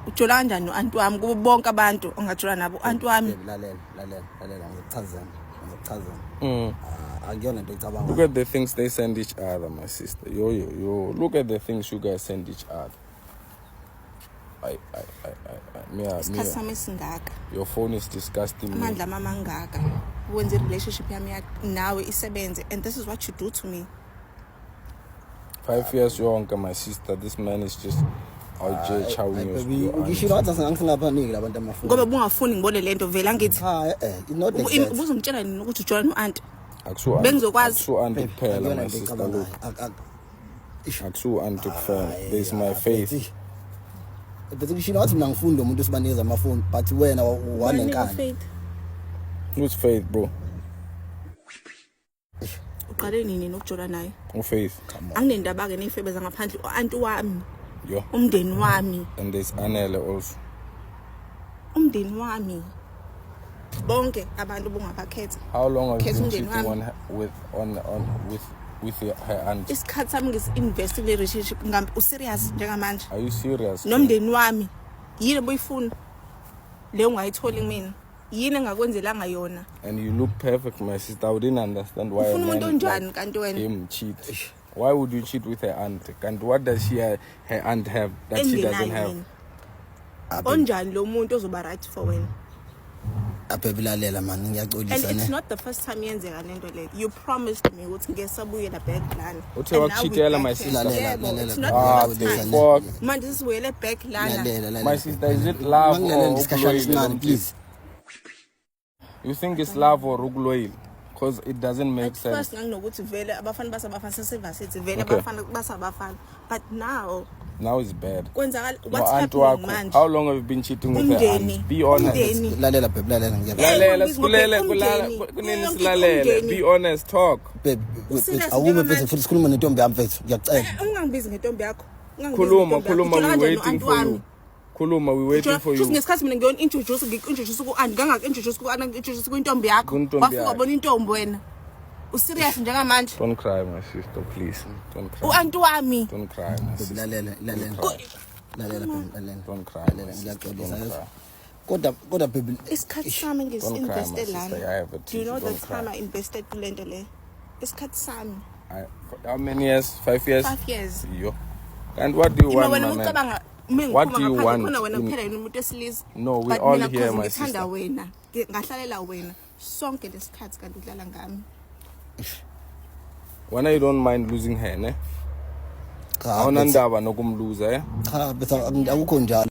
Ujola kanjani no-anti wami kubo bonke abantu ongajola nabo u-anti wami? Lalela ngizokuchazela. Look at the things they send each other, my sister. Yo. Look at the things you guys send each other. Isikhathi sami singaka. Your phone is disgusting me. Amandla mama ngaka. Wenze relationship yami nawe isebenze, and this is what you do to me. 5 years younger, my sister. This man is just out there chowing you. Ngishilo wathi singaphaniki labantu amafoni. Ngoba bungafuni ngibone lento vela ngithi. Not like that. Ubuzongitshela nini ukuthi ujola no-anti? Bengizokwazi. Akusu-anti kuphela, my sister. Look. Akusu-anti kuphela. There's my faith. Bese ngishilo wathi mina ngifunda umuntu usibanikeza amafoni, but wena wanenkani. Who's Faith, bro? Uqale nini nokujola naye? Faith. Anginendaba ke neyifebeza ngaphandle u-anti wami. Yo. Umndeni wami. And there's Anele also. Umndeni wami. Bonke abantu bongabakhetha. How long have you been cheating with her aunt? Isikhathi sami ngisi-invest kule relationship u-serious njengamanje. Are you serious? Nomndeni wami. Yini boyifuna? Le ungayitholi mina. Yini engakwenzelanga yona? And you look perfect, my sister. I didn't understand why a man like him cheat. Why would you cheat with her aunt? And what does her aunt have that she doesn't have? Onjani lo muntu ozoba right for wena? Aphelalela man ngiyaxolisa ne. And it's not the first time yenzeka lento le. You promised me ukuthi ngesabuyela back lana. Uthe wakuchitela my sister. It's not the first time. Manje sisibuyele back lana. My sister, is it love or discussion, please? You think it's love or uguloyil? Because it doesn't make sense. First nginokuthi vele abafana basabafana sesivasithi vele abafana basabafana. But now it's bad. What's happening manje? How long have you been cheating with her aunt? Be honest. Lalela babe, lalela ngiyabona. Be honest, talk. Babe, awume mfethu futhi sikhuluma nentombi yami mfethu. Ngiyacela. Ungangibizi ngentombi yakho. Khuluma, we waiting for you. Khuluma, we waiting for you. Ngesikhathi mina ngiyo-introduce ku-anti ngangak-introduce ku-anti ngik-introduce kwintombi yakho. Wafika bona intombi wena. U-serious njengamanje? Don't cry, my sister, please. Don't cry. U-anti wami. Don't cry, my sister. Lalela. Don't cry. Ngiyacela. Kodwa baby, isikhathi sami ngisi-investe lana. Do you know the time I invested kulento le? Isikhathi sami. How many years? 5 years? 5 years. Yo. And what do you want, my man? What do you want? No, we all here, my sister. Ngahlalela wena sonke lesikhathi kanti udlala ngami. When I don't mind losing her, ne? Awunandaba nokumluza, eh? Cha, bese akukho njalo.